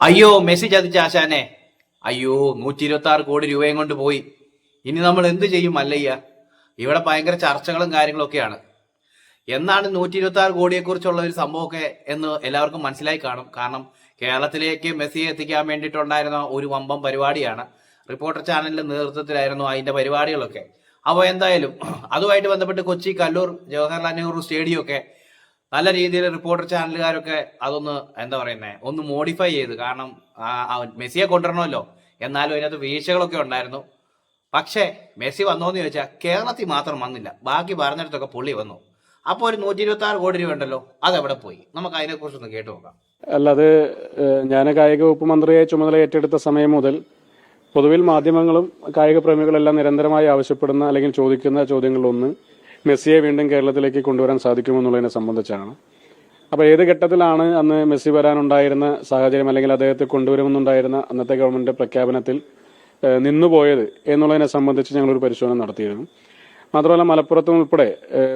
അയ്യോ മെസ്സി ചതിച്ച ആശാനെ. അയ്യോ 126 കോടി രൂപയും കൊണ്ട് പോയി. ഇനി നമ്മൾ എന്ത് ചെയ്യും മല്ലയ്യ? ഇവിടെ ഭയങ്കര ചർച്ചകളും കാര്യങ്ങളൊക്കെയാണ്. എന്നാണ് 126 കോടിയെ കുറിച്ചുള്ള ഒരു സംഭവമൊക്കെ എന്ന് എല്ലാവർക്കും മനസ്സിലായി കാണും. കാരണം കേരളത്തിലേക്ക് മെസ്സിയെ എത്തിക്കാൻ വേണ്ടിയിട്ടുണ്ടായിരുന്ന ഒരു വമ്പം പരിപാടിയാണ്. റിപ്പോർട്ടർ ചാനലിന്റെ നേതൃത്വത്തിലായിരുന്നു അതിന്റെ പരിപാടികളൊക്കെ. അപ്പോൾ എന്തായാലും അതുമായിട്ട് ബന്ധപ്പെട്ട് കൊച്ചി കല്ലൂർ ജവഹർലാൽ നെഹ്റു സ്റ്റേഡിയം ഒക്കെ നല്ല രീതിയിൽ റിപ്പോർട്ടർ ചാനലുകാരൊക്കെ അതൊന്ന് എന്താ പറയുന്നത് ഒന്ന് മോഡിഫൈ ചെയ്ത്. കാരണം മെസ്സിയെ കൊണ്ടുവരണമല്ലോ, എന്നാലും അതിനകത്ത് വീഴ്ചകളൊക്കെ ഉണ്ടായിരുന്നു. പക്ഷേ മെസ്സി വന്നോന്ന് ചോദിച്ചാൽ കേരളത്തിൽ മാത്രം വന്നില്ല, ബാക്കി പറഞ്ഞിടത്തൊക്കെ പുള്ളി വന്നു. അപ്പോൾ ഒരു 126 കോടി രൂപ ഉണ്ടല്ലോ, അതെവിടെ പോയി? നമുക്ക് അതിനെക്കുറിച്ചൊന്ന് കേട്ടു നോക്കാം. അല്ലാതെ ഞാൻ കായിക വകുപ്പ് മന്ത്രിയായി ചുമതല ഏറ്റെടുത്ത സമയം മുതൽ പൊതുവിൽ മാധ്യമങ്ങളും കായിക പ്രേമികളെല്ലാം നിരന്തരമായി ആവശ്യപ്പെടുന്ന അല്ലെങ്കിൽ ചോദിക്കുന്ന ചോദ്യങ്ങളിലൊന്ന് മെസ്സിയെ വീണ്ടും കേരളത്തിലേക്ക് കൊണ്ടുവരാൻ സാധിക്കുമെന്നുള്ളതിനെ സംബന്ധിച്ചാണ്. അപ്പോൾ ഏത് ഘട്ടത്തിലാണ് അന്ന് മെസ്സി വരാനുണ്ടായിരുന്ന സാഹചര്യം അല്ലെങ്കിൽ അദ്ദേഹത്തെ കൊണ്ടുവരുമെന്നുണ്ടായിരുന്ന അന്നത്തെ ഗവൺമെന്റ് പ്രഖ്യാപനത്തിൽ നിന്നുപോയത് എന്നുള്ളതിനെ സംബന്ധിച്ച് ഞങ്ങളൊരു പരിശോധന നടത്തിയിരുന്നു. മാത്രമല്ല മലപ്പുറത്തും ഉൾപ്പെടെ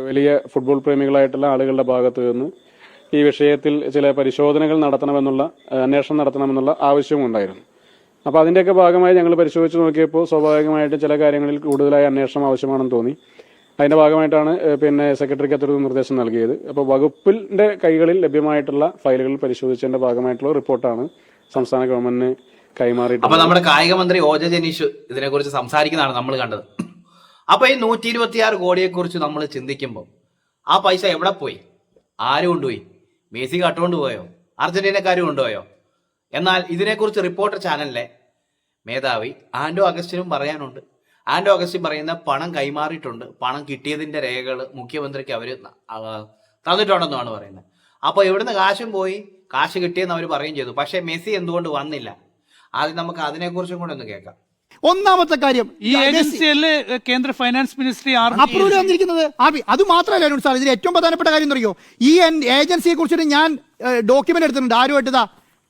വലിയ ഫുട്ബോൾ പ്രേമികളായിട്ടുള്ള ആളുകളുടെ ഭാഗത്ത് നിന്ന് ഈ വിഷയത്തിൽ ചില പരിശോധനകൾ നടത്തണമെന്നുള്ള അന്വേഷണം നടത്തണമെന്നുള്ള ആവശ്യവും ഉണ്ടായിരുന്നു. അപ്പോൾ അതിൻ്റെയൊക്കെ ഭാഗമായി ഞങ്ങൾ പരിശോധിച്ച് നോക്കിയപ്പോൾ സ്വാഭാവികമായിട്ട് ചില കാര്യങ്ങളിൽ കൂടുതലായ അന്വേഷണം ആവശ്യമാണെന്ന് തോന്നി. അതിന്റെ ഭാഗമായിട്ടാണ് സെക്രട്ടറിക്ക് അത്തരത്തിൽ നിർദ്ദേശം നൽകിയത്. അപ്പോൾ വകുപ്പിന്റെ കൈകളിൽ ലഭ്യമായിട്ടുള്ള ഫയലുകൾ പരിശോധിച്ചതിന്റെ ഭാഗമായിട്ടുള്ള റിപ്പോർട്ടാണ് സംസ്ഥാന ഗവൺമെന്റിന് കൈമാറിയിട്ട്. അപ്പൊ നമ്മുടെ കായിക മന്ത്രി OJ ജനീഷ് ഇതിനെക്കുറിച്ച് സംസാരിക്കുന്നതാണ് നമ്മൾ കണ്ടത്. അപ്പൊ ഈ 126 കോടിയെ കുറിച്ച് നമ്മൾ ചിന്തിക്കുമ്പോൾ ആ പൈസ എവിടെ പോയി? ആര് കൊണ്ടുപോയി? മെസ്സി കട്ടുകൊണ്ട് പോയോ? അർജന്റീനക്കാർ കൊണ്ടുപോയോ? എന്നാൽ ഇതിനെക്കുറിച്ച് റിപ്പോർട്ടർ ചാനലിലെ മേധാവി ആന്റോ അഗസ്റ്റിനും പറയാനുണ്ട്. ആന്റോ അഗസ്റ്റിൻ പറയുന്ന പണം കൈമാറിയിട്ടുണ്ട്, പണം കിട്ടിയതിന്റെ രേഖകൾ മുഖ്യമന്ത്രിക്ക് അവർ തന്നിട്ടുണ്ടെന്നാണ് പറയുന്നത്. അപ്പോൾ ഇവിടുന്ന് കാശും പോയി, കാശ് കിട്ടിയെന്ന് അവർ പറയുകയും ചെയ്തു. പക്ഷേ മെസ്സി എന്തുകൊണ്ട് വന്നില്ല? ആദ്യം നമുക്ക് അതിനെക്കുറിച്ചും കൂടെ ഒന്ന് കേൾക്കാം. ഒന്നാമത്തെ കാര്യം, ഈ ഏജൻസിയല്ലേ കേന്ദ്ര ഫൈനാൻസ് മിനിസ്ട്രി അപ്രൂവൽ വന്നിരിക്കുന്നത്. അത് മാത്രമല്ല സാർ, ഇതിൽ ഏറ്റവും പ്രധാനപ്പെട്ട കാര്യം അറിയോ, ഈ ഏജൻസിയെ കുറിച്ചിട്ട് ഞാൻ ഡോക്യുമെന്റ് എടുത്തിട്ടുണ്ട്. ആരുമായിട്ട്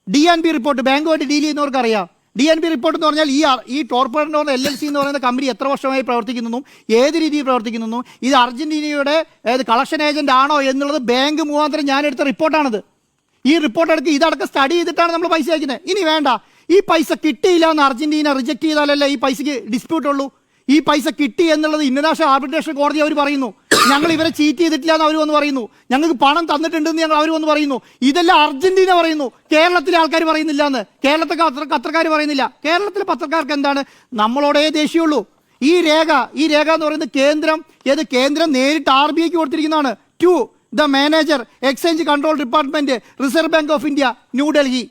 DNB റിപ്പോർട്ട്, ബാങ്കുമായിട്ട് ഡീൽ ചെയ്യുന്നവർക്ക് അറിയാം. DNB റിപ്പോർട്ട് എന്ന് പറഞ്ഞാൽ ഈ ടോർപേഡ് LLC എന്ന് പറയുന്ന കമ്പനി എത്ര വർഷമായി പ്രവർത്തിക്കുന്നു, ഏത് രീതിയിൽ പ്രവർത്തിക്കുന്നു, ഇത് അർജന്റീനയുടെ കളക്ഷൻ ഏജന്റ് ആണോ എന്നുള്ളത് ബാങ്ക് മുഖാന്തരം ഞാൻ എടുത്ത റിപ്പോർട്ടാണിത്. ഈ റിപ്പോർട്ട് എടുത്ത് ഇതടക്കം സ്റ്റഡി ചെയ്തിട്ടാണ് നമ്മൾ പൈസ അയക്കുന്നത്. ഇനി വേണ്ട, ഈ പൈസ കിട്ടിയില്ല എന്ന് അർജന്റീന റിജക്ട് ചെയ്താലല്ലേ ഈ പൈസക്ക് ഡിസ്പ്യൂട്ട് ഉള്ളൂ. ഈ പൈസ കിട്ടി എന്നുള്ളത് ഇന്റർനാഷണൽ ആർബിട്രേഷൻ കോടതി അവർ പറയുന്നു. ഞങ്ങൾ ഇവരെ ചീറ്റ് ചെയ്തിട്ടില്ല എന്ന് അവർ വന്ന് പറയുന്നു. ഞങ്ങൾക്ക് പണം തന്നിട്ടുണ്ടെന്ന് അവർ വന്ന് പറയുന്നു. ഇതെല്ലാം അർജന്റീന പറയുന്നു, കേരളത്തിലെ ആൾക്കാർ പറയുന്നില്ല എന്ന്. കേരളത്തിലെ പത്രക്കാർ പറയുന്നില്ല. കേരളത്തിലെ പത്രക്കാർക്ക് എന്താണ്, നമ്മളോടേ ദേഷ്യമുള്ളൂ. ഈ രേഖ എന്ന് പറയുന്നത് കേന്ദ്രം നേരിട്ട് RBIക്ക് കൊടുത്തിരിക്കുന്നതാണ്. To the manager, Exchange Control Department, Reserve Bank of India, New Delhi.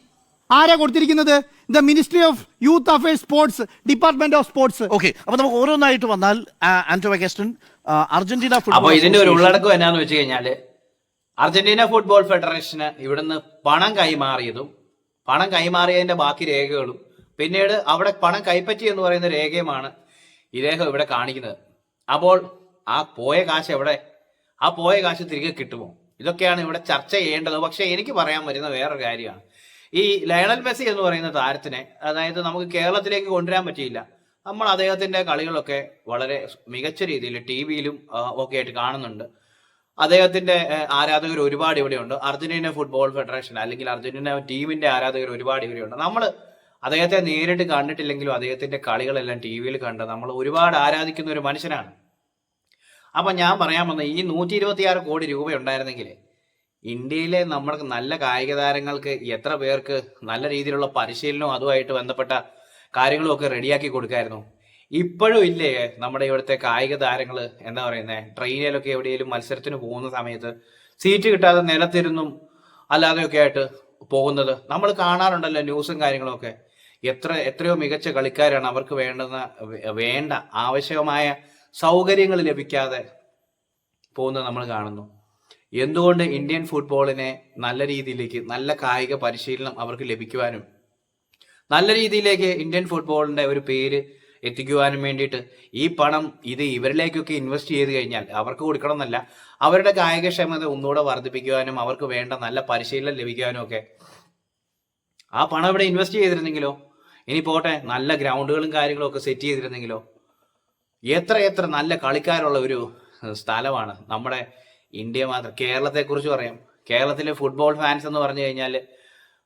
ആരാ കൊടുത്തിരിക്കുന്നത്? The Ministry of Youth Affairs, Sports, Department of Sports. Okay, അപ്പൊ നമുക്ക് ഓരോന്നായിട്ട് വന്നാൽ ആന്റോ അഗസ്റ്റിൻ, അർജന്റീന അപ്പോൾ ഇതിന്റെ ഒരു ഉള്ളടക്കം എന്നാന്ന് വെച്ച് കഴിഞ്ഞാല് അർജന്റീന ഫുട്ബോൾ ഫെഡറേഷന് ഇവിടുന്ന് പണം കൈമാറിയതിന്റെ ബാക്കി രേഖകളും പിന്നീട് അവിടെ പണം കൈപ്പറ്റി എന്ന് പറയുന്ന രേഖയുമാണ് ഇദ്ദേഹം ഇവിടെ കാണിക്കുന്നത്. അപ്പോൾ ആ പോയ കാശ് എവിടെ? ആ പോയ കാശ് തിരികെ കിട്ടുമോ? ഇതൊക്കെയാണ് ഇവിടെ ചർച്ച ചെയ്യേണ്ടത്. പക്ഷെ എനിക്ക് പറയാൻ വരുന്ന വേറൊരു കാര്യമാണ്, ഈ ലയണൽ മെസ്സി എന്ന് പറയുന്ന താരത്തിനെ അതായത് നമുക്ക് കേരളത്തിലേക്ക് കൊണ്ടുവരാൻ പറ്റിയില്ല. നമ്മൾ അദ്ദേഹത്തിന്റെ കളികളൊക്കെ വളരെ മികച്ച രീതിയിൽ TV-യിലും ഒക്കെ ആയിട്ട് കാണുന്നുണ്ട്. അദ്ദേഹത്തിന്റെ ആരാധകർ ഒരുപാട് ഇവിടെയുണ്ട്. അർജന്റീന ഫുട്ബോൾ ഫെഡറേഷൻ അല്ലെങ്കിൽ അർജന്റീന ടീമിന്റെ ആരാധകർ ഒരുപാട് ഇവിടെയുണ്ട്. നമ്മൾ അദ്ദേഹത്തെ നേരിട്ട് കണ്ടിട്ടില്ലെങ്കിലും അദ്ദേഹത്തിന്റെ കളികളെല്ലാം TV-യിൽ കണ്ട് നമ്മൾ ഒരുപാട് ആരാധിക്കുന്ന ഒരു മനുഷ്യനാണ്. അപ്പൊ ഞാൻ പറയാൻ വന്ന ഈ 126 കോടി രൂപ ഉണ്ടായിരുന്നെങ്കിൽ ഇന്ത്യയിലെ നമ്മുടെ നല്ല കായിക താരങ്ങൾക്ക് എത്ര പേർക്ക് നല്ല രീതിയിലുള്ള പരിശീലനവും അതുമായിട്ട് ബന്ധപ്പെട്ട കാര്യങ്ങളും ഒക്കെ റെഡിയാക്കി കൊടുക്കായിരുന്നു. ഇപ്പോഴും ഇല്ലേ നമ്മുടെ ഇവിടുത്തെ കായിക താരങ്ങൾ എന്താ പറയുന്നത്, ട്രെയിനിലൊക്കെ എവിടെയെങ്കിലും മത്സരത്തിന് പോകുന്ന സമയത്ത് സീറ്റ് കിട്ടാതെ നിലത്തിരുന്നും അല്ലാതെയൊക്കെ ആയിട്ട് പോകുന്നത് നമ്മൾ കാണാറുണ്ടല്ലോ, ന്യൂസും കാര്യങ്ങളൊക്കെ. എത്രയോ മികച്ച കളിക്കാരാണ്, അവർക്ക് വേണ്ട ആവശ്യമായ സൗകര്യങ്ങൾ ലഭിക്കാതെ പോകുന്നത് നമ്മൾ കാണുന്നു. എന്തുകൊണ്ട് ഇന്ത്യൻ ഫുട്ബോളിനെ നല്ല രീതിയിലേക്ക് നല്ല കായിക പരിശീലനം അവർക്ക് ലഭിക്കുവാനും നല്ല രീതിയിലേക്ക് ഇന്ത്യൻ ഫുട്ബോളിന്റെ ഒരു പേര് എത്തിക്കുവാനും വേണ്ടിയിട്ട് ഈ പണം ഇവരിലേക്കൊക്കെ ഇൻവെസ്റ്റ് ചെയ്ത് കഴിഞ്ഞാൽ അവർക്ക് കൊടുക്കണം എന്നല്ല, അവരുടെ കായികക്ഷമത ഒന്നുകൂടെ വർദ്ധിപ്പിക്കുവാനും അവർക്ക് വേണ്ട നല്ല പരിശീലനം ലഭിക്കുവാനും ഒക്കെ ആ പണം ഇവിടെ ഇൻവെസ്റ്റ് ചെയ്തിരുന്നെങ്കിലോ, ഇനി പോട്ടെ നല്ല ഗ്രൗണ്ടുകളും കാര്യങ്ങളും ഒക്കെ സെറ്റ് ചെയ്തിരുന്നെങ്കിലോ, എത്ര നല്ല കളിക്കാരുള്ള ഒരു സ്ഥലമാണ് നമ്മുടെ ഇന്ത്യ. മാത്രം കേരളത്തെക്കുറിച്ച് പറയാം. കേരളത്തിലെ ഫുട്ബോൾ ഫാൻസ് എന്ന് പറഞ്ഞു കഴിഞ്ഞാൽ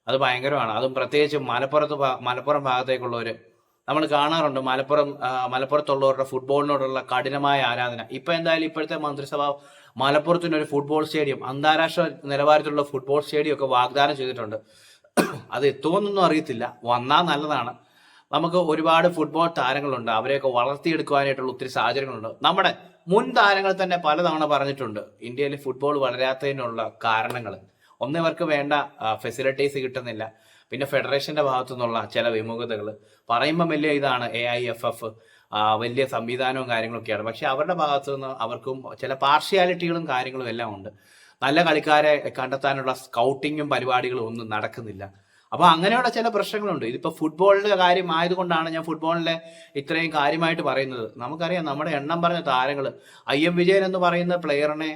അത് ഭയങ്കരമാണ്. അതും പ്രത്യേകിച്ച് മലപ്പുറം ഭാഗത്തേക്കുള്ളവർ നമ്മൾ കാണാറുണ്ട്. മലപ്പുറത്തുള്ളവരുടെ ഫുട്ബോളിനോടുള്ള കഠിനമായ ആരാധന. എന്തായാലും ഇപ്പോഴത്തെ മന്ത്രിസഭ മലപ്പുറത്തിനൊരു ഫുട്ബോൾ സ്റ്റേഡിയം, അന്താരാഷ്ട്ര നിലവാരത്തിലുള്ള ഫുട്ബോൾ സ്റ്റേഡിയം ഒക്കെ വാഗ്ദാനം ചെയ്തിട്ടുണ്ട്. അത് എത്തുമെന്നൊന്നും അറിയത്തില്ല. വന്നാൽ നല്ലതാണ്. നമുക്ക് ഒരുപാട് ഫുട്ബോൾ താരങ്ങളുണ്ട്, അവരെയൊക്കെ വളർത്തിയെടുക്കുവാനായിട്ടുള്ള ഒത്തിരി സാഹചര്യങ്ങളുണ്ട്. നമ്മുടെ മുൻ താരങ്ങൾ തന്നെ പലതവണ പറഞ്ഞിട്ടുണ്ട് ഇന്ത്യയിൽ ഫുട്ബോൾ വളരാത്തതിനുള്ള കാരണങ്ങൾ. ഒന്ന്, ഇവർക്ക് വേണ്ട ഫെസിലിറ്റീസ് കിട്ടുന്നില്ല. പിന്നെ ഫെഡറേഷന്റെ ഭാഗത്തു നിന്നുള്ള ചില വിമുഖതകൾ പറയുമ്പോൾ വലിയ ഇതാണ് AIFF, വലിയ സംവിധാനവും കാര്യങ്ങളൊക്കെയാണ്. പക്ഷെ അവരുടെ ഭാഗത്തു നിന്ന് അവർക്കും ചില പാർഷ്യാലിറ്റികളും കാര്യങ്ങളും എല്ലാം ഉണ്ട്. നല്ല കളിക്കാരെ കണ്ടെത്താനുള്ള സ്കൗട്ടിങ്ങും പരിപാടികളും ഒന്നും നടക്കുന്നില്ല. അപ്പൊ അങ്ങനെയുള്ള ചില പ്രശ്നങ്ങളുണ്ട്. ഇതിപ്പോ ഫുട്ബോളിന്റെ കാര്യം ആയതുകൊണ്ടാണ് ഞാൻ ഫുട്ബോളിലെ ഇത്രയും കാര്യമായിട്ട് പറയുന്നത്. നമുക്കറിയാം, നമ്മുടെ എണ്ണം പറഞ്ഞ താരങ്ങൾ, IM വിജയൻ എന്ന് പറയുന്ന പ്ലെയറിനെ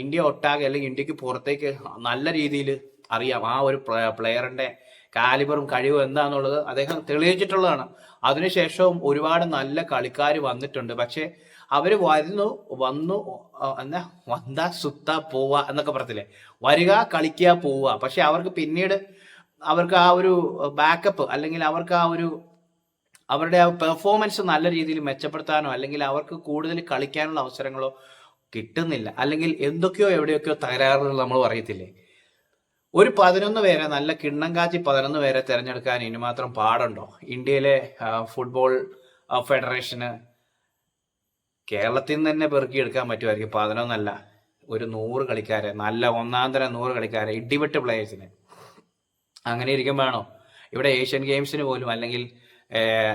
ഇന്ത്യ ഒട്ടാകെ അല്ലെങ്കിൽ ഇന്ത്യക്ക് പുറത്തേക്ക് നല്ല രീതിയിൽ അറിയാം. ആ ഒരു പ്ലെയറിന്റെ കാലിബറും കഴിവും എന്താന്നുള്ളത് അദ്ദേഹം തെളിയിച്ചിട്ടുള്ളതാണ്. അതിനുശേഷവും ഒരുപാട് നല്ല കളിക്കാർ വന്നിട്ടുണ്ട്. പക്ഷെ അവര് വന്നു എന്താ വന്താ സുത്ത പോവുക എന്നൊക്കെ പറയത്തില്ലേ, വരിക കളിക്കുക പോവുക. പക്ഷെ അവർക്ക് പിന്നീട് അവർക്ക് ആ ഒരു ബാക്കപ്പ് അല്ലെങ്കിൽ അവർക്ക് അവരുടെ ആ പെർഫോമൻസ് നല്ല രീതിയിൽ മെച്ചപ്പെടുത്താനോ അല്ലെങ്കിൽ അവർക്ക് കൂടുതൽ കളിക്കാനുള്ള അവസരങ്ങളോ കിട്ടുന്നില്ല. അല്ലെങ്കിൽ എന്തൊക്കെയോ എവിടെയൊക്കെയോ തകരാറുകൾ നമ്മൾ പറയത്തില്ലേ. ഒരു 11 പേരെ, നല്ല കിണ്ണം കാച്ചി 11 പേരെ തിരഞ്ഞെടുക്കാൻ ഇനി മാത്രം പാടുണ്ടോ? ഇന്ത്യയിലെ ഫുട്ബോൾ ഫെഡറേഷന് കേരളത്തിൽ നിന്ന് തന്നെ പെറുക്കിയെടുക്കാൻ പറ്റുമായിരിക്കും. 11 ഒരു 100 കളിക്കാരെ, നല്ല ഒന്നാം തരം 100 കളിക്കാരെ, ഇടിവെട്ട് പ്ലേയേഴ്സിനെ. അങ്ങനെ ഇരിക്കുമ്പോഴാണോ ഇവിടെ ഏഷ്യൻ ഗെയിംസിന് പോലും അല്ലെങ്കിൽ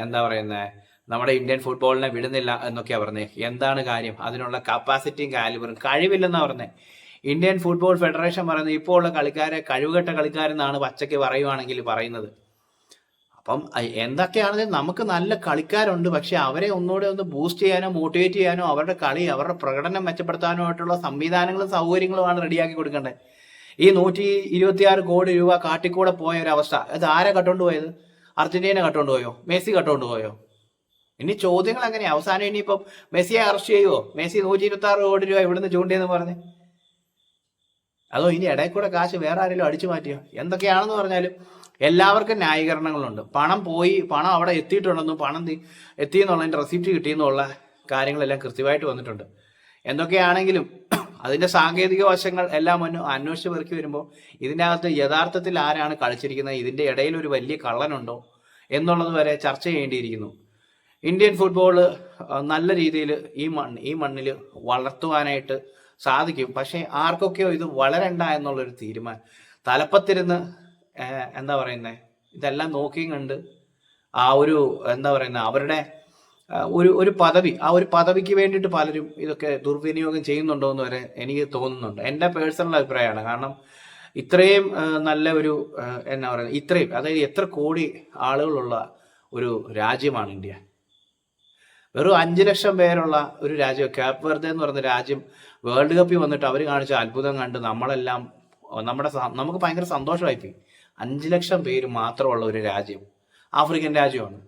എന്താ പറയുന്നത്, നമ്മുടെ ഇന്ത്യൻ ഫുട്ബോളിനെ വിടുന്നില്ല എന്നൊക്കെയാ പറഞ്ഞത്. എന്താണ് കാര്യം? അതിനുള്ള കപ്പാസിറ്റിയും കാലിബറും കഴിവില്ലെന്നാ പറഞ്ഞത്. ഇന്ത്യൻ ഫുട്ബോൾ ഫെഡറേഷൻ പറയുന്നത് ഇപ്പോൾ ഉള്ള കളിക്കാരെ കഴിവുകെട്ട കളിക്കാരെന്നാണ് പച്ചയ്ക്ക് പറയുവാണെങ്കിൽ പറയുന്നത്. അപ്പം എന്തൊക്കെയാണെങ്കിലും നമുക്ക് നല്ല കളിക്കാരുണ്ട്. പക്ഷെ അവരെ ഒന്നുകൂടെ ഒന്ന് ബൂസ്റ്റ് ചെയ്യാനോ മോട്ടിവേറ്റ് ചെയ്യാനോ അവരുടെ കളി, അവരുടെ പ്രകടനം മെച്ചപ്പെടുത്താനോ ആയിട്ടുള്ള സംവിധാനങ്ങളും സൗകര്യങ്ങളുമാണ് റെഡിയാക്കി കൊടുക്കേണ്ടത്. ഈ 126 കോടി രൂപ കാട്ടിക്കൂടെ പോയ ഒരു അവസ്ഥ, അത് ആരാ കട്ടുകൊണ്ട് പോയത്? അർജന്റീന കട്ടുകൊണ്ട് പോയോ? മെസ്സി കട്ടുകൊണ്ട് പോയോ? ഇനി ചോദ്യങ്ങൾ എങ്ങനെയാ അവസാനം? ഇനിയിപ്പം മെസ്സിയെ അറസ്റ്റ് ചെയ്യുമോ? മെസ്സി 126 കോടി രൂപ ഇവിടുന്ന് ചൂണ്ടിയെന്ന് പറഞ്ഞ്, അതോ ഇനി ഇടയിൽ കൂടെ കാശ് വേറെ ആരെങ്കിലും അടിച്ചു മാറ്റിയോ? എന്തൊക്കെയാണെന്ന് പറഞ്ഞാലും എല്ലാവർക്കും ന്യായീകരണങ്ങളുണ്ട്. പണം അവിടെ എത്തിയിട്ടുണ്ടെന്നും പണം എത്തിയെന്നുള്ളതിന്റെ റെസിപ്റ്റ് കിട്ടിയെന്നുള്ള കാര്യങ്ങളെല്ലാം കൃത്യമായിട്ട് വന്നിട്ടുണ്ട്. എന്തൊക്കെയാണെങ്കിലും അതിന്റെ സാങ്കേതിക വശങ്ങൾ എല്ലാം അന്വേഷിച്ച് പെറുക്കി വരുമ്പോൾ ഇതിൻ്റെ അകത്ത് യഥാർത്ഥത്തിൽ ആരാണ് കളിച്ചിരിക്കുന്നത്, ഇതിന്റെ ഇടയിൽ ഒരു വലിയ കള്ളനുണ്ടോ എന്നുള്ളത് വരെ ചർച്ച ചെയ്യേണ്ടിയിരിക്കുന്നു. ഇന്ത്യൻ ഫുട്ബോൾ നല്ല രീതിയിൽ ഈ മണ്ണിൽ വളർത്തുവാനായിട്ട് സാധിക്കും. പക്ഷെ ആർക്കൊക്കെയോ ഇത് വളരണ്ട എന്നുള്ളൊരു തീരുമാനം, തലപ്പത്തിരുന്ന് എന്താ പറയുന്നത്, ഇതെല്ലാം നോക്കിയും കണ്ട് ആ ഒരു എന്താ പറയുന്നത് അവരുടെ ഒരു പദവി, ആ ഒരു പദവിക്ക് വേണ്ടിയിട്ട് പലരും ഇതൊക്കെ ദുർവിനിയോഗം ചെയ്യുന്നുണ്ടോ എന്ന് വരെ എനിക്ക് തോന്നുന്നുണ്ട്. എൻ്റെ പേഴ്സണൽ അഭിപ്രായമാണ്. കാരണം ഇത്രയും നല്ല ഒരു എന്നാ പറയുന്നത്, ഇത്രയും അതായത് എത്ര കോടി ആളുകളുള്ള ഒരു രാജ്യമാണ് ഇന്ത്യ. വെറും 5 ലക്ഷം പേരുള്ള ഒരു രാജ്യം, കേപ്പ് വെർദെ എന്ന് പറയുന്ന രാജ്യം വേൾഡ് കപ്പിൽ വന്നിട്ട് അവർ കാണിച്ച അത്ഭുതം കണ്ട് നമ്മളെല്ലാം നമുക്ക് ഭയങ്കര സന്തോഷമായിപ്പോയി. 5 ലക്ഷം പേര് മാത്രമുള്ള ഒരു രാജ്യം, ആഫ്രിക്കൻ രാജ്യമാണ്.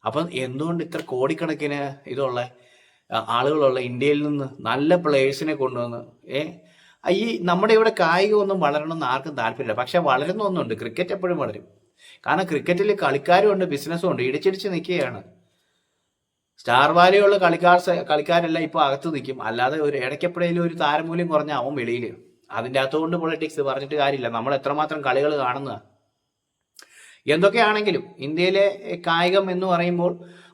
അപ്പം എന്തുകൊണ്ട് ഇത്ര കോടിക്കണക്കിന് ഇതുള്ള ആളുകളുള്ള ഇന്ത്യയിൽ നിന്ന് നല്ല പ്ലേയേഴ്സിനെ കൊണ്ടുവന്ന് ഈ നമ്മുടെ ഇവിടെ കായികമൊന്നും വളരണമെന്ന് ആർക്കും താല്പര്യമില്ല. പക്ഷെ വളരുന്ന ഒന്നുണ്ട്, ക്രിക്കറ്റ് എപ്പോഴും വളരും. കാരണം ക്രിക്കറ്റിൽ കളിക്കാരും ഉണ്ട്, ബിസിനസ്സും ഉണ്ട്. ഇടിച്ചിടിച്ച് നിൽക്കുകയാണ്. സ്റ്റാർ വാല്യുള്ള കളിക്കാരെല്ലാം ഇപ്പോൾ അകത്ത് നിൽക്കും. അല്ലാതെ ഒരു ഇടയ്ക്കെപ്പോഴേലും ഒരു താരമൂല്യം കുറഞ്ഞ അവൻ വെളിയിൽ. അതിൻ്റെ അകത്തുകൊണ്ട് പൊളിറ്റിക്സ് പറഞ്ഞിട്ട് കാര്യമില്ല. നമ്മൾ എത്രമാത്രം കളികൾ കാണുന്നതാണ്. എന്തൊക്കെയാണെങ്കിലും ഇന്ത്യയിലെ കായികം എന്ന് പറയുമ്പോൾ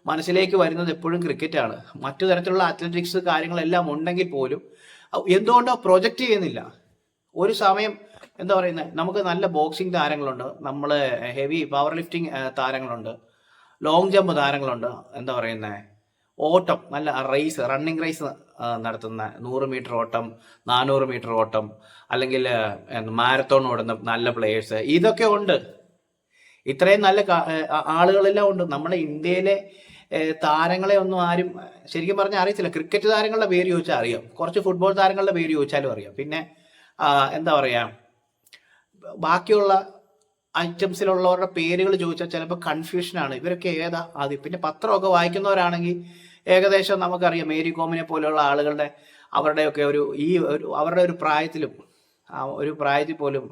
മനസ്സിലേക്ക് വരുന്നത് എപ്പോഴും ക്രിക്കറ്റാണ്. മറ്റു തരത്തിലുള്ള അത്ലറ്റിക്സ് കാര്യങ്ങളെല്ലാം ഉണ്ടെങ്കിൽ പോലും എന്തുകൊണ്ടോ പ്രൊജക്റ്റ് ചെയ്യുന്നില്ല. ഒരു സമയം എന്താ പറയുന്നത്, നമുക്ക് നല്ല ബോക്സിംഗ് താരങ്ങളുണ്ട്, നമ്മൾ ഹെവി പവർ ലിഫ്റ്റിംഗ് താരങ്ങളുണ്ട്, ലോങ് ജമ്പ് താരങ്ങളുണ്ട്, എന്താ പറയുന്നത് ഓട്ടം, നല്ല റണ്ണിങ് റേസ് നടത്തുന്ന 100 മീറ്റർ ഓട്ടം, 400 മീറ്റർ ഓട്ടം, അല്ലെങ്കിൽ മാരത്തോൺ ഓടുന്ന നല്ല പ്ലേയേഴ്സ്, ഇതൊക്കെ ഉണ്ട്. ഇത്രയും നല്ല ആളുകളെല്ലാം ഉണ്ട്. നമ്മുടെ ഇന്ത്യയിലെ താരങ്ങളെ ഒന്നും ആരും ശരിക്കും പറഞ്ഞാൽ അറിയത്തില്ല. ക്രിക്കറ്റ് താരങ്ങളുടെ പേര് ചോദിച്ചാൽ അറിയാം, കുറച്ച് ഫുട്ബോൾ താരങ്ങളുടെ പേര് ചോദിച്ചാലും അറിയാം. പിന്നെ എന്താ പറയുക, ബാക്കിയുള്ള ഐറ്റംസിലുള്ളവരുടെ പേരുകൾ ചോദിച്ചാൽ ചിലപ്പോൾ കൺഫ്യൂഷനാണ്. ഇവരൊക്കെ ഏതാ ആദ്യം. പിന്നെ പത്രമൊക്കെ വായിക്കുന്നവരാണെങ്കിൽ ഏകദേശം നമുക്കറിയാം മേരി കോമിനെ പോലെയുള്ള ആളുകളുടെ അവരുടെയൊക്കെ അവരുടെ ഒരു പ്രായത്തിലും ആ ഒരു പ്രായത്തിൽ പോലും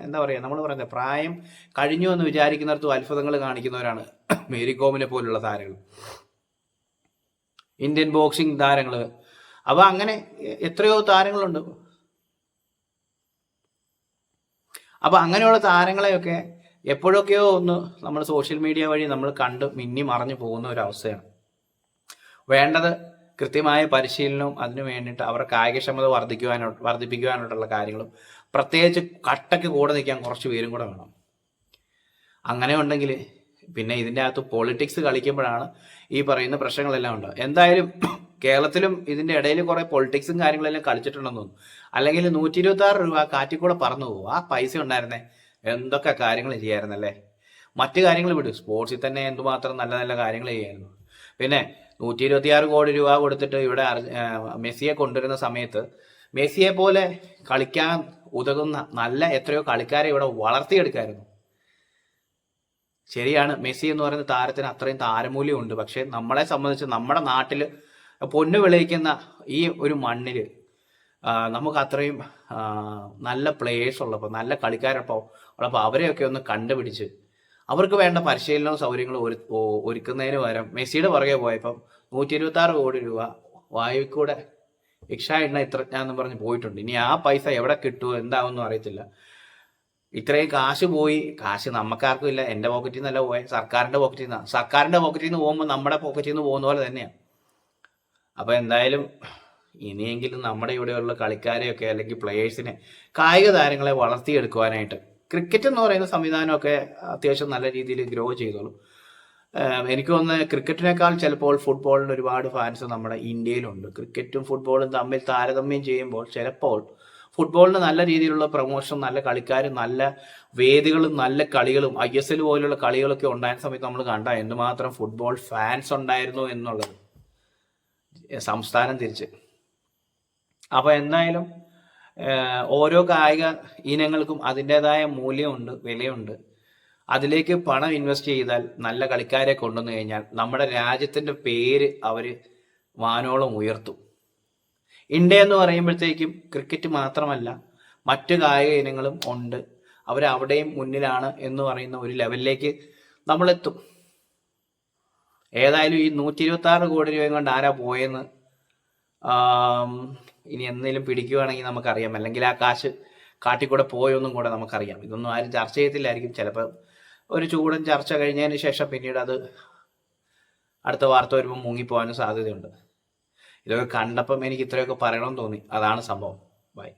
എന്താ പറയുക, നമ്മൾ പറയുന്നത് പ്രായം കഴിഞ്ഞു എന്ന് വിചാരിക്കുന്നിടത്തും അത്ഭുതങ്ങൾ കാണിക്കുന്നവരാണ് മേരി കോമിനെ പോലുള്ള താരങ്ങൾ, ഇന്ത്യൻ ബോക്സിംഗ് താരങ്ങൾ. അപ്പോൾ അങ്ങനെ എത്രയോ താരങ്ങളുണ്ട്. അപ്പോൾ അങ്ങനെയുള്ള താരങ്ങളെയൊക്കെ എപ്പോഴൊക്കെയോ ഒന്ന് നമ്മൾ സോഷ്യൽ മീഡിയ വഴി നമ്മൾ കണ്ട് മിന്നി മറഞ്ഞു പോകുന്ന ഒരു അവസ്ഥയാണ്. വേണ്ടത് കൃത്യമായ പരിശീലനവും അതിനു വേണ്ടിയിട്ട് അവരുടെ കായികക്ഷമത വർദ്ധിപ്പിക്കുവാനായിട്ടുള്ള കാര്യങ്ങളും, പ്രത്യേകിച്ച് കട്ടയ്ക്ക് കൂടെ നിൽക്കാൻ കുറച്ച് പേരും കൂടെ വേണം. അങ്ങനെ ഉണ്ടെങ്കിൽ പിന്നെ ഇതിൻ്റെ അകത്ത് പൊളിറ്റിക്സ് കളിക്കുമ്പോഴാണ് ഈ പറയുന്ന പ്രശ്നങ്ങളെല്ലാം ഉണ്ട്. എന്തായാലും കേരളത്തിലും ഇതിൻ്റെ ഇടയിൽ കുറേ പൊളിറ്റിക്സും കാര്യങ്ങളെല്ലാം കളിച്ചിട്ടുണ്ടെന്ന് തോന്നുന്നു. അല്ലെങ്കിൽ 126 രൂപ കാറ്റിക്കൂടെ പറന്നു പോകും. ആ പൈസ ഉണ്ടായിരുന്നേ എന്തൊക്കെ കാര്യങ്ങൾ ചെയ്യായിരുന്നല്ലേ. മറ്റു കാര്യങ്ങൾ വിടും, സ്പോർട്സിൽ തന്നെ എന്തുമാത്രം നല്ല നല്ല കാര്യങ്ങൾ ചെയ്യായിരുന്നു. പിന്നെ 126 കോടി രൂപ കൊടുത്തിട്ട് ഇവിടെ മെസ്സിയെ കൊണ്ടുവരുന്ന സമയത്ത് മെസ്സിയെ പോലെ കളിക്കാൻ ഉതകുന്ന നല്ല എത്രയോ കളിക്കാരെ ഇവിടെ വളർത്തിയെടുക്കായിരുന്നു. ശരിയാണ്, മെസ്സി എന്ന് പറയുന്ന താരത്തിന് അത്രയും താരമൂല്യമുണ്ട്. പക്ഷെ നമ്മളെ സംബന്ധിച്ച് നമ്മുടെ നാട്ടിൽ പൊന്നു വിളയിക്കുന്ന ഈ ഒരു മണ്ണിൽ നമുക്ക് അത്രയും നല്ല പ്ലേയേഴ്സ് ഉള്ളപ്പോൾ, നല്ല കളിക്കാരപ്പോൾ ഉള്ളപ്പോൾ അവരെയൊക്കെ ഒന്ന് കണ്ടുപിടിച്ച് അവർക്ക് വേണ്ട പരിശീലനവും സൗകര്യങ്ങളും ഒരുക്കുന്നതിന് പകരം മെസ്സിയുടെ പുറകെ പോയപ്പം 126 കോടി രൂപ വായുക്കൂടെ ഇക്ഷ എണ്ണ ഇത്രജ്ഞാന്ന് പറഞ്ഞ് പോയിട്ടുണ്ട്. ഇനി ആ പൈസ എവിടെ കിട്ടുമോ എന്താവുമെന്നും അറിയത്തില്ല. ഇത്രയും കാശ് പോയി, കാശ് നമുക്കാർക്കും ഇല്ല. എൻ്റെ പോക്കറ്റിൽ നിന്നല്ല പോയത്, സർക്കാരിൻ്റെ പോക്കറ്റിൽ നിന്ന് പോകുമ്പോൾ നമ്മുടെ പോക്കറ്റിൽ നിന്ന് പോകുന്ന പോലെ തന്നെയാണ്. അപ്പോൾ എന്തായാലും ഇനിയെങ്കിലും നമ്മുടെ ഇവിടെയുള്ള കളിക്കാരെയൊക്കെ അല്ലെങ്കിൽ പ്ലേയേഴ്സിനെ, കായിക താരങ്ങളെ വളർത്തിയെടുക്കുവാനായിട്ട് ക്രിക്കറ്റ് എന്ന് പറയുന്ന സംവിധാനമൊക്കെ അത്യാവശ്യം നല്ല രീതിയിൽ ഗ്രോ ചെയ്തോളൂ. എനിക്ക് തോന്നുന്നത് ക്രിക്കറ്റിനേക്കാൾ ചിലപ്പോൾ ഫുട്ബോളിന് ഒരുപാട് ഫാൻസ് നമ്മുടെ ഇന്ത്യയിലുണ്ട്. ക്രിക്കറ്റും ഫുട്ബോളും തമ്മിൽ താരതമ്യം ചെയ്യുമ്പോൾ ചിലപ്പോൾ ഫുട്ബോളിന് നല്ല രീതിയിലുള്ള പ്രൊമോഷൻ, നല്ല കളിക്കാരും, നല്ല വേദികളും, നല്ല കളികളും, ISL പോലുള്ള കളികളൊക്കെ ഉണ്ടായിരുന്ന സമയത്ത് നമ്മൾ കണ്ട എന്തുമാത്രം ഫുട്ബോൾ ഫാൻസ് ഉണ്ടായിരുന്നു എന്നുള്ളത് സംസ്ഥാനം തിരിച്ച്. അപ്പോൾ എന്തായാലും ഓരോ കായിക ഇനങ്ങൾക്കും അതിൻ്റെതായ മൂല്യമുണ്ട്, വിലയുണ്ട്. അതിലേക്ക് പണം ഇൻവെസ്റ്റ് ചെയ്താൽ, നല്ല കളിക്കാരെ കൊണ്ടുവന്നു കഴിഞ്ഞാൽ നമ്മുടെ രാജ്യത്തിൻ്റെ പേര് അവർ വാനോളം ഉയർത്തും. ഇന്ത്യ എന്ന് പറയുമ്പോഴത്തേക്കും ക്രിക്കറ്റ് മാത്രമല്ല മറ്റു കായിക ഇനങ്ങളും ഉണ്ട്, അവരവിടെയും മുന്നിലാണ് എന്ന് പറയുന്ന ഒരു ലെവലിലേക്ക് നമ്മളെത്തും. ഏതായാലും ഈ 126 കോടി രൂപയും കൊണ്ട് ആരാ പോയെന്ന് ഇനി എന്തെങ്കിലും പിടിക്കുകയാണെങ്കിൽ നമുക്കറിയാം, അല്ലെങ്കിൽ ആ കാശ് കാട്ടിക്കൂടെ പോയൊന്നും കൂടെ നമുക്കറിയാം. ഇതൊന്നും ആരും ചർച്ച ചെയ്യത്തില്ലായിരിക്കും. ചിലപ്പോൾ ഒരു ചൂടൻ ചർച്ച കഴിഞ്ഞതിന് ശേഷം പിന്നീട് അത് അടുത്ത വാർത്ത വരുമ്പോൾ മുങ്ങിപ്പോകാനും സാധ്യതയുണ്ട്. ഇതൊക്കെ കണ്ടപ്പം എനിക്ക് ഇത്രയൊക്കെ പറയണമെന്ന് തോന്നി. അതാണ് സംഭവം. ബൈ.